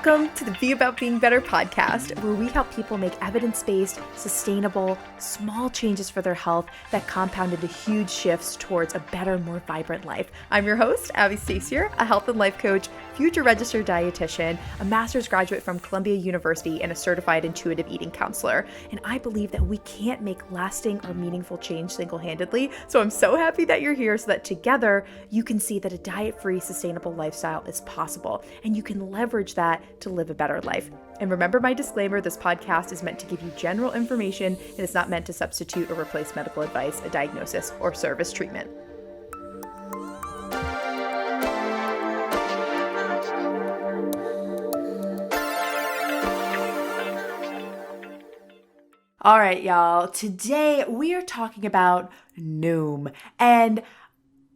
Welcome to the Be About Being Better podcast, where we help people make evidence-based, sustainable, small changes for their health that compound into huge shifts towards a better, more vibrant life. I'm your host, Abby Stasier, a health and life coach, future registered dietitian, a master's graduate from Columbia University, and a certified intuitive eating counselor. And I believe that we can't make lasting or meaningful change single-handedly. So I'm so happy that you're here so that together you can see that a diet-free, sustainable lifestyle is possible, and you can leverage that to live a better life. And remember my disclaimer, this podcast is meant to give you general information and is not meant to substitute or replace medical advice, a diagnosis, or service treatment. All right, y'all. Today we are talking about Noom. And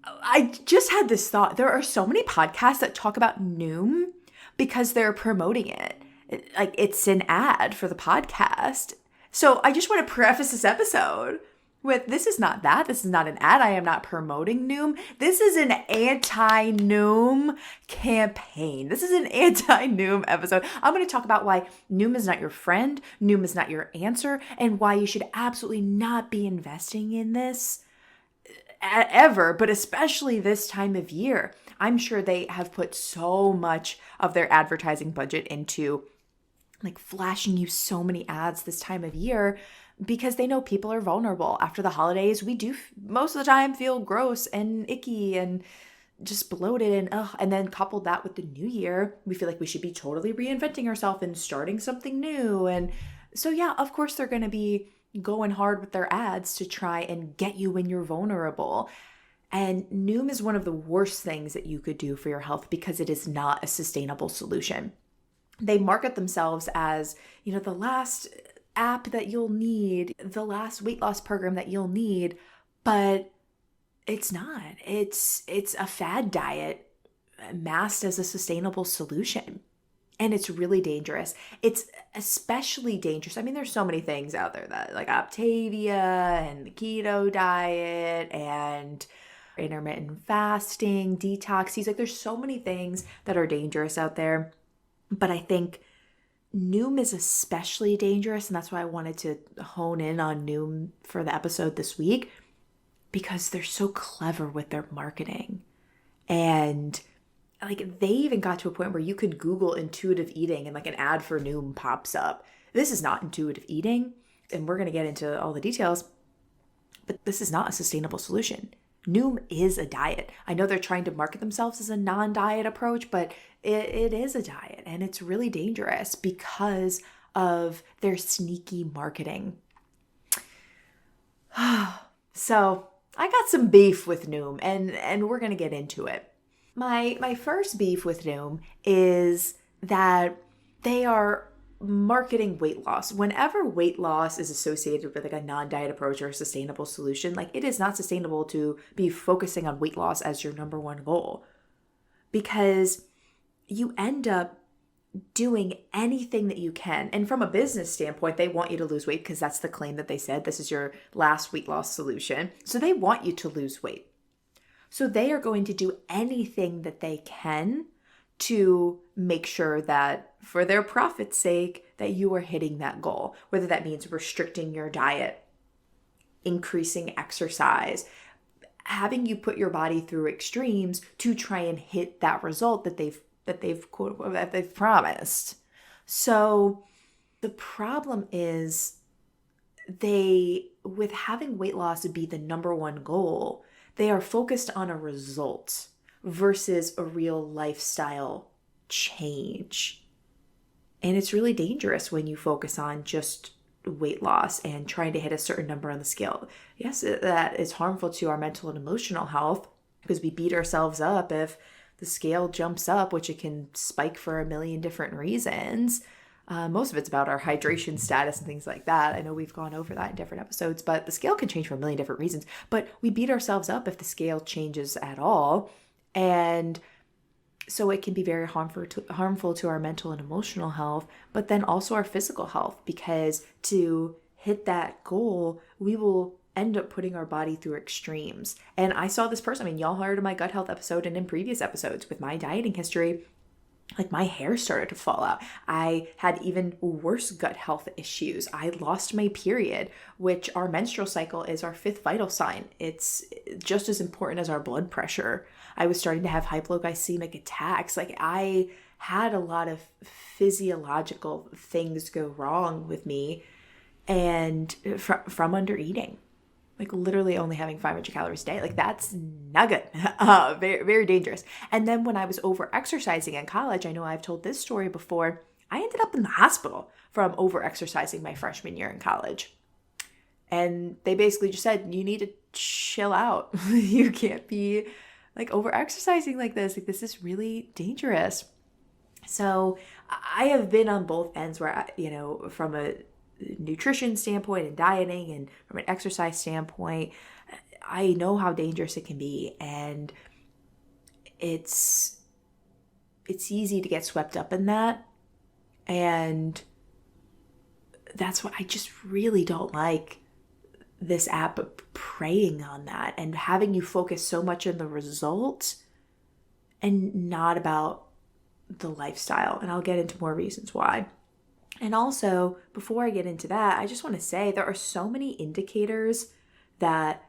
I just had this thought. There are so many podcasts that talk about Noom because they're promoting it. Like it's an ad for the podcast. So I just want to preface this episode with this is not that. This is not an ad. I am not promoting Noom. This is an anti-Noom campaign. This is an anti-Noom episode. I'm going to talk about why Noom is not your friend, Noom is not your answer, and why you should absolutely not be investing in this ever, but especially this time of year. I'm sure they have put so much of their advertising budget into like flashing you so many ads this time of year because they know people are vulnerable. After the holidays, we do most of the time feel gross and icky and just bloated and then coupled that with the new year, we feel like we should be totally reinventing ourselves and starting something new. And so yeah, of course they're going to be going hard with their ads to try and get you when you're vulnerable. And Noom is one of the worst things that you could do for your health because it is not a sustainable solution. They market themselves as, the last app that you'll need, the last weight loss program that you'll need, but it's not. It's a fad diet masked as a sustainable solution. And it's really dangerous. It's especially dangerous. I mean, there's so many things out there that like Optavia and the keto diet and intermittent fasting, detoxes. Like there's so many things that are dangerous out there. But I think Noom is especially dangerous. And that's why I wanted to hone in on Noom for the episode this week, because they're so clever with their marketing. And like they even got to a point where you could Google intuitive eating and like an ad for Noom pops up. This is not intuitive eating. And we're going to get into all the details, but this is not a sustainable solution. Noom is a diet. I know they're trying to market themselves as a non-diet approach, but it is a diet and it's really dangerous because of their sneaky marketing. So I got some beef with Noom and we're going to get into it. My first beef with Noom is that they are marketing weight loss. Whenever weight loss is associated with like a non-diet approach or a sustainable solution, like it is not sustainable to be focusing on weight loss as your number one goal, because you end up doing anything that you can. And from a business standpoint, they want you to lose weight because that's the claim that they said. This is your last weight loss solution. So they want you to lose weight. So they are going to do anything that they can to make sure that for their profit's sake, that you are hitting that goal, whether that means restricting your diet, increasing exercise, having you put your body through extremes to try and hit that result that they've promised. So the problem is with having weight loss be the number one goal, they are focused on a result versus a real lifestyle change. And it's really dangerous when you focus on just weight loss and trying to hit a certain number on the scale. Yes, that is harmful to our mental and emotional health because we beat ourselves up if the scale jumps up, which it can spike for a million different reasons. Most of it's about our hydration status and things like that. I know we've gone over that in different episodes, but the scale can change for a million different reasons. But we beat ourselves up if the scale changes at all. And so it can be very harmful to our mental and emotional health, but then also our physical health, because to hit that goal, we will end up putting our body through extremes. And I saw this person, y'all heard of my gut health episode and in previous episodes with my dieting history. Like my hair started to fall out. I had even worse gut health issues. I lost my period, which our menstrual cycle is our fifth vital sign. It's just as important as our blood pressure. I was starting to have hypoglycemic attacks. Like I had a lot of physiological things go wrong with me and from under eating. Like literally only having 500 calories a day. Like that's not good. Very, very dangerous. And then when I was over exercising in college, I know I've told this story before, I ended up in the hospital from over exercising my freshman year in college. And they basically just said, you need to chill out. You can't be like over exercising like this. Like this is really dangerous. So I have been on both ends where, from a nutrition standpoint and dieting and from an exercise standpoint, I know how dangerous it can be, and it's easy to get swept up in that, and that's what I just really don't like this app preying on that and having you focus so much on the result and not about the lifestyle. And I'll get into more reasons why. And also, before I get into that, I just want to say there are so many indicators that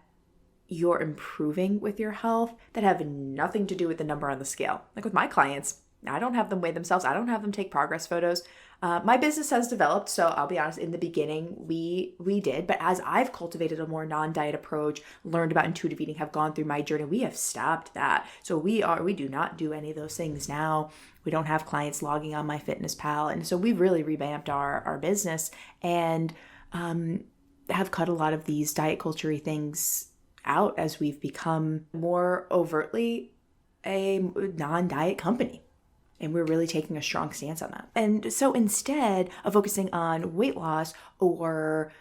you're improving with your health that have nothing to do with the number on the scale. Like with my clients, I don't have them weigh themselves. I don't have them take progress photos. My business has developed, so I'll be honest, in the beginning, we did. But as I've cultivated a more non-diet approach, learned about intuitive eating, have gone through my journey, we have stopped that. So we do not do any of those things now. We don't have clients logging on MyFitnessPal. And so we've really revamped our business and have cut a lot of these diet culture-y things out as we've become more overtly a non-diet company. And we're really taking a strong stance on that. And so instead of focusing on weight loss or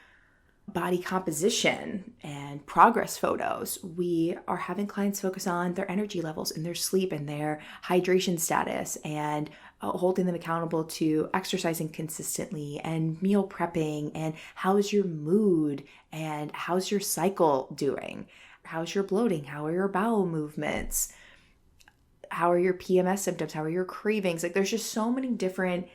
body composition and progress photos, we are having clients focus on their energy levels and their sleep and their hydration status and holding them accountable to exercising consistently and meal prepping and how's your mood and how's your cycle doing? How's your bloating? How are your bowel movements? How are your PMS symptoms? How are your cravings? Like there's just so many different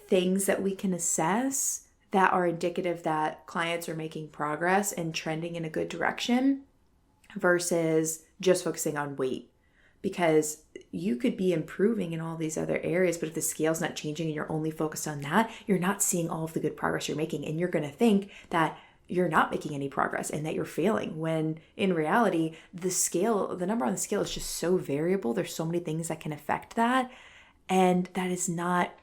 things that we can assess that are indicative that clients are making progress and trending in a good direction versus just focusing on weight. Because you could be improving in all these other areas, but if the scale's not changing and you're only focused on that, you're not seeing all of the good progress you're making. And you're going to think that you're not making any progress and that you're failing, when in reality, the number on the scale is just so variable. There's so many things that can affect that. And that is not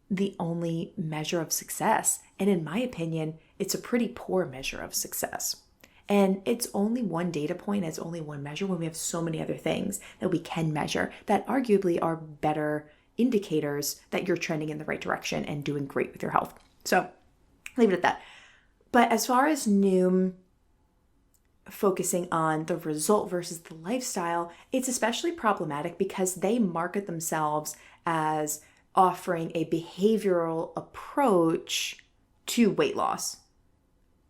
the only measure of success. And in my opinion, it's a pretty poor measure of success. And it's only one data point, it's only one measure when we have so many other things that we can measure that arguably are better indicators that you're trending in the right direction and doing great with your health. So leave it at that. But as far as Noom focusing on the result versus the lifestyle, it's especially problematic because they market themselves as offering a behavioral approach to weight loss.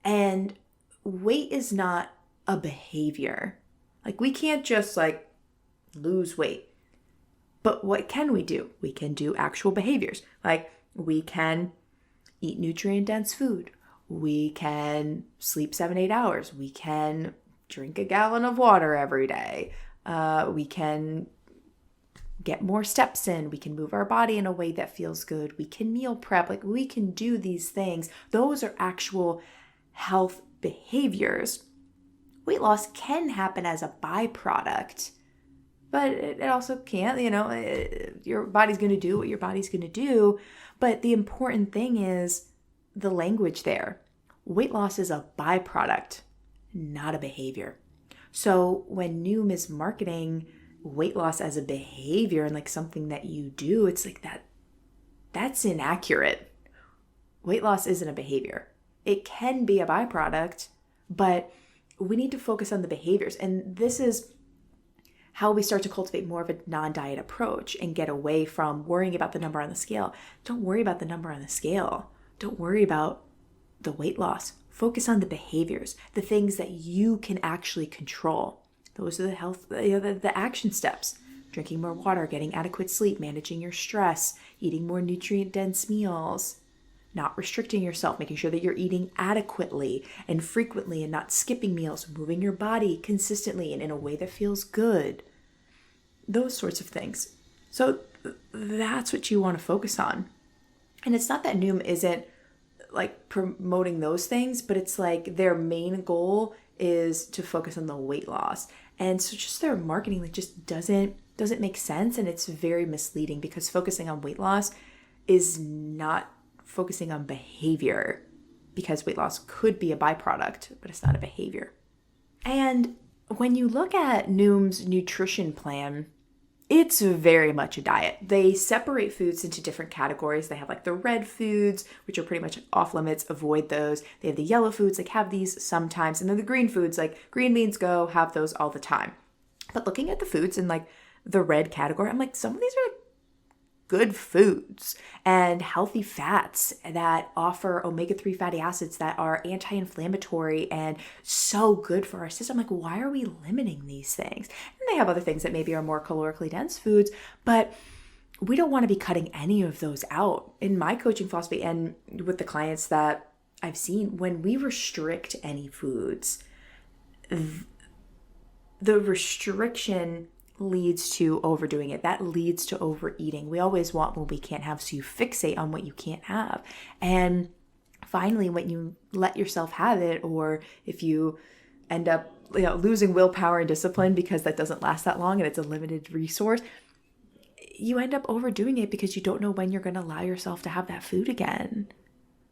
And weight is not a behavior. Like we can't just lose weight. But what can we do? We can do actual behaviors. Like we can eat nutrient-dense food. We can sleep 7-8 hours. We can drink a gallon of water every day. We can get more steps in. We can move our body in a way that feels good. We can meal prep. Like we can do these things. Those are actual health behaviors. Weight loss can happen as a byproduct, but it also can't. Your body's going to do what your body's going to do. But the important thing is the language there. Weight loss is a byproduct, not a behavior. So when Noom is marketing weight loss as a behavior and something that you do, it's like that's inaccurate. Weight loss isn't a behavior. It can be a byproduct, but we need to focus on the behaviors. And this is how we start to cultivate more of a non-diet approach and get away from worrying about the number on the scale. Don't worry about the number on the scale. Don't worry about the weight loss. Focus on the behaviors, the things that you can actually control. Those are the action steps. drinking more water, getting adequate sleep, managing your stress, eating more nutrient-dense meals, not restricting yourself, making sure that you're eating adequately and frequently and not skipping meals, moving your body consistently and in a way that feels good. Those sorts of things. So that's what you want to focus on. And it's not that Noom isn't like promoting those things, but it's like their main goal is to focus on the weight loss. And so just their marketing like just doesn't make sense, and it's very misleading because focusing on weight loss is not focusing on behavior, because weight loss could be a byproduct, but it's not a behavior. And when you look at Noom's nutrition plan, it's very much a diet. They separate foods into different categories. They have like the red foods, which are pretty much off limits, avoid those. They have the yellow foods, like have these sometimes. And then the green foods, like green beans, go, have those all the time. But looking at the foods in like the red category, I'm like, some of these are like good foods and healthy fats that offer omega-3 fatty acids that are anti-inflammatory and so good for our system. Like, why are we limiting these things? And they have other things that maybe are more calorically dense foods, but we don't want to be cutting any of those out. In my coaching philosophy and with the clients that I've seen, when we restrict any foods, the restriction leads to overdoing it. That leads to overeating. We always want what we can't have, so you fixate on what you can't have. And finally, when you let yourself have it, or if you end up losing willpower and discipline because that doesn't last that long and it's a limited resource, you end up overdoing it because you don't know when you're going to allow yourself to have that food again.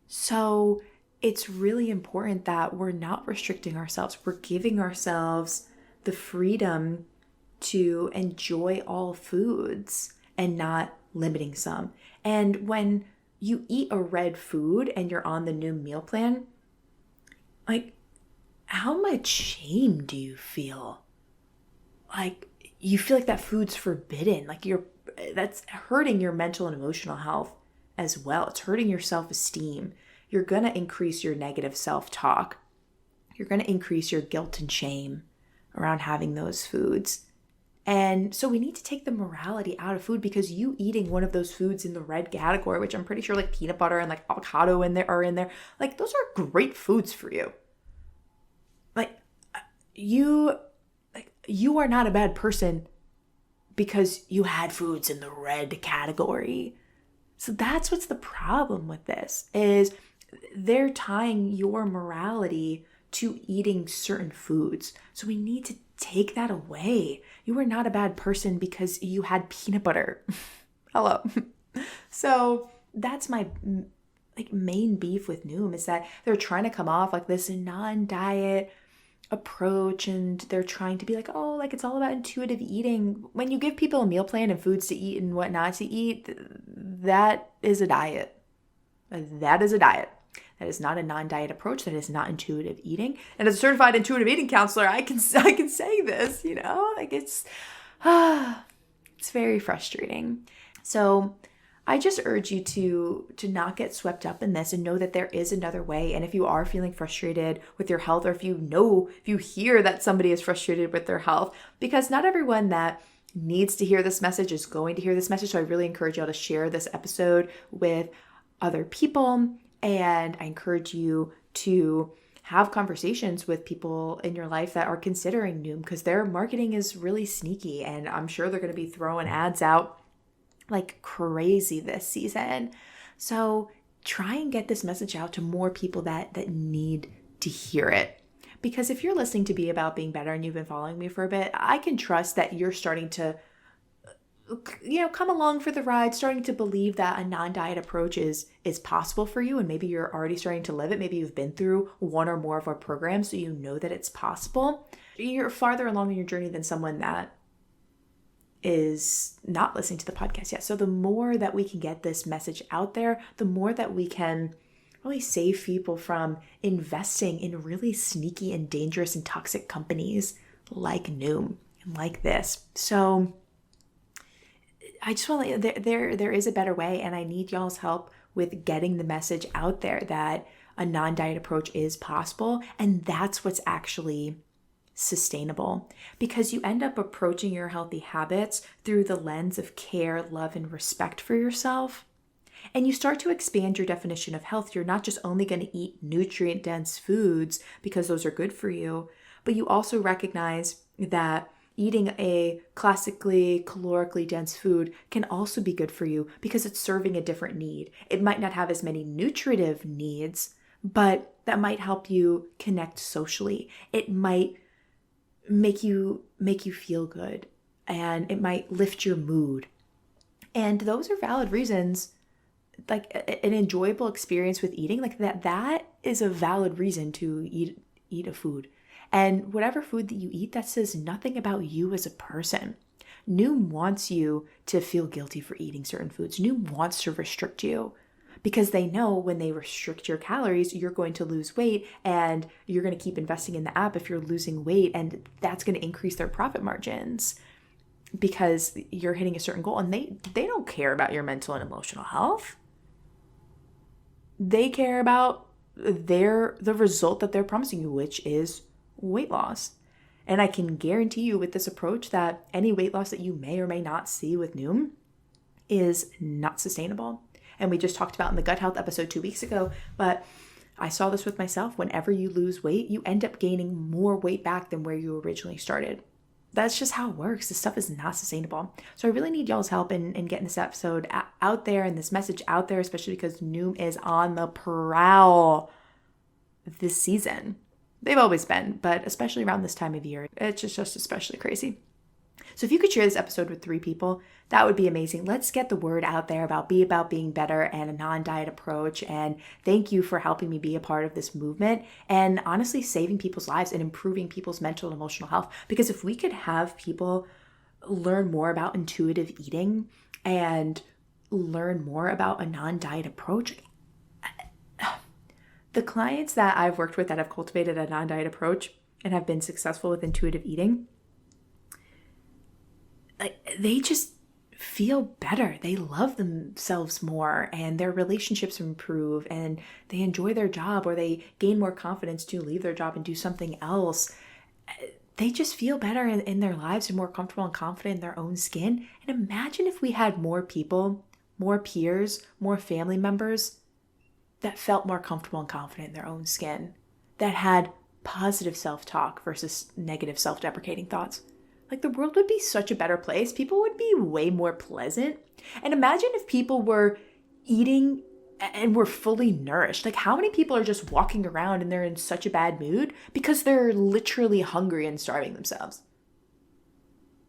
So it's really important that we're not restricting ourselves. We're giving ourselves the freedom to enjoy all foods and not limiting some. And when you eat a red food and you're on the Noom meal plan, like, how much shame do you feel? Like, you feel like that food's forbidden. Like, that's hurting your mental and emotional health as well. It's hurting your self-esteem. You're going to increase your negative self-talk. You're going to increase your guilt and shame around having those foods. And so we need to take the morality out of food, because you eating one of those foods in the red category, which I'm pretty sure like peanut butter and like avocado are in there, like those are great foods for you. Like you are not a bad person because you had foods in the red category. So that's what's the problem with this, is they're tying your morality to eating certain foods. So we need to take that away. You are not a bad person because you had peanut butter. Hello. So that's my main beef with Noom, is that they're trying to come off like this non-diet approach, and they're trying to be like, oh, like it's all about intuitive eating. When you give people a meal plan and foods to eat and what not to eat, that is a diet. That is a diet. That is not a non-diet approach. That is not intuitive eating. And as a certified intuitive eating counselor, I can say this, like it's very frustrating. So I just urge you to not get swept up in this and know that there is another way. And if you are feeling frustrated with your health, or if you hear that somebody is frustrated with their health, because not everyone that needs to hear this message is going to hear this message. So I really encourage y'all to share this episode with other people. And I encourage you to have conversations with people in your life that are considering Noom, because their marketing is really sneaky. And I'm sure they're going to be throwing ads out like crazy this season. So try and get this message out to more people that need to hear it. Because if you're listening to Be About Being Better and you've been following me for a bit, I can trust that you're starting to come along for the ride, starting to believe that a non-diet approach is possible for you. And maybe you're already starting to live it. Maybe you've been through one or more of our programs, so you know that it's possible. You're farther along in your journey than someone that is not listening to the podcast yet. So the more that we can get this message out there, the more that we can really save people from investing in really sneaky and dangerous and toxic companies like Noom and like this. So I just want to there is a better way, and I need y'all's help with getting the message out there that a non-diet approach is possible, and that's what's actually sustainable, because you end up approaching your healthy habits through the lens of care, love, and respect for yourself. And you start to expand your definition of health. You're not just only going to eat nutrient-dense foods because those are good for you, but you also recognize that eating a classically calorically dense food can also be good for you because it's serving a different need. It might not have as many nutritive needs, but that might help you connect socially. It might make you feel good, and it might lift your mood. And those are valid reasons. Like an enjoyable experience with eating, like that is a valid reason to eat a food. And whatever food that you eat, that says nothing about you as a person. Noom wants you to feel guilty for eating certain foods. Noom wants to restrict you because they know when they restrict your calories, you're going to lose weight, and you're going to keep investing in the app if you're losing weight, and that's going to increase their profit margins because you're hitting a certain goal. And they don't care about your mental and emotional health. They care about the result that they're promising you, which is weight loss. And I can guarantee you with this approach that any weight loss that you may or may not see with Noom is not sustainable. And we just talked about in the gut health episode 2 weeks ago, but I saw this with myself. Whenever you lose weight, you end up gaining more weight back than where you originally started. That's just how it works. This stuff is not sustainable. So I really need y'all's help in getting this episode out there and this message out there, especially because Noom is on the prowl this season. They've always been, but especially around this time of year, it's just especially crazy. So if you could share this episode with 3 people, that would be amazing. Let's get the word out there about being better and a non-diet approach. And thank you for helping me be a part of this movement and honestly saving people's lives and improving people's mental and emotional health. Because if we could have people learn more about intuitive eating and learn more about a non-diet approach, the clients that I've worked with that have cultivated a non-diet approach and have been successful with intuitive eating, they just feel better. They love themselves more, and their relationships improve, and they enjoy their job, or they gain more confidence to leave their job and do something else. They just feel better in their lives and more comfortable and confident in their own skin. And imagine if we had more people, more peers, more family members that felt more comfortable and confident in their own skin, that had positive self-talk versus negative self-deprecating thoughts. Like, the world would be such a better place. People would be way more pleasant. And imagine if people were eating and were fully nourished. Like, how many people are just walking around and they're in such a bad mood because they're literally hungry and starving themselves?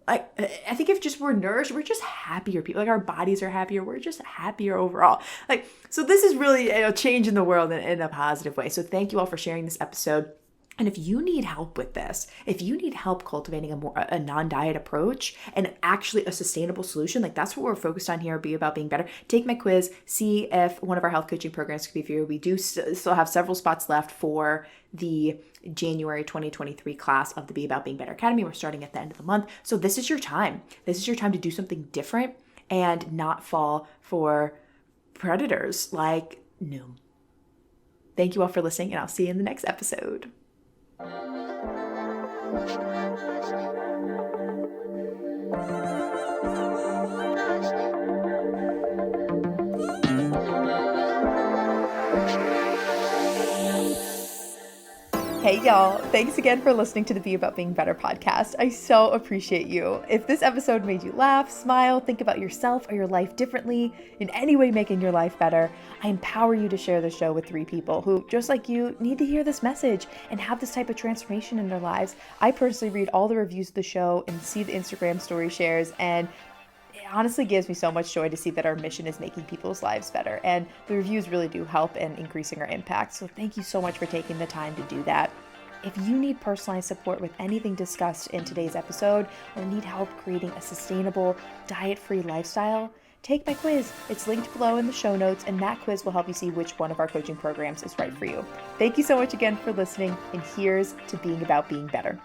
Like, I think if just we're nourished, we're just happier people. Like, our bodies are happier. We're just happier overall. Like, so this is really a change in the world in a positive way. So thank you all for sharing this episode. And if you need help with this, if you need help cultivating a non-diet approach and actually a sustainable solution, like that's what we're focused on here, Be About Being Better. Take my quiz, see if one of our health coaching programs could be for you. We do still have several spots left for the January 2023 class of the Be About Being Better Academy. We're starting at the end of the month. So this is your time. This is your time to do something different and not fall for predators like Noom. Thank you all for listening, and I'll see you in the next episode. Hey y'all, thanks again for listening to the Be About Being Better podcast. I so appreciate you. If this episode made you laugh, smile, think about yourself or your life differently, in any way making your life better, I empower you to share the show with 3 people who, just like you, need to hear this message and have this type of transformation in their lives. I personally read all the reviews of the show and see the Instagram story shares, and it honestly gives me so much joy to see that our mission is making people's lives better. And the reviews really do help in increasing our impact. So thank you so much for taking the time to do that. If you need personalized support with anything discussed in today's episode or need help creating a sustainable, diet-free lifestyle, take my quiz. It's linked below in the show notes, and that quiz will help you see which one of our coaching programs is right for you. Thank you so much again for listening, and here's to being about being better.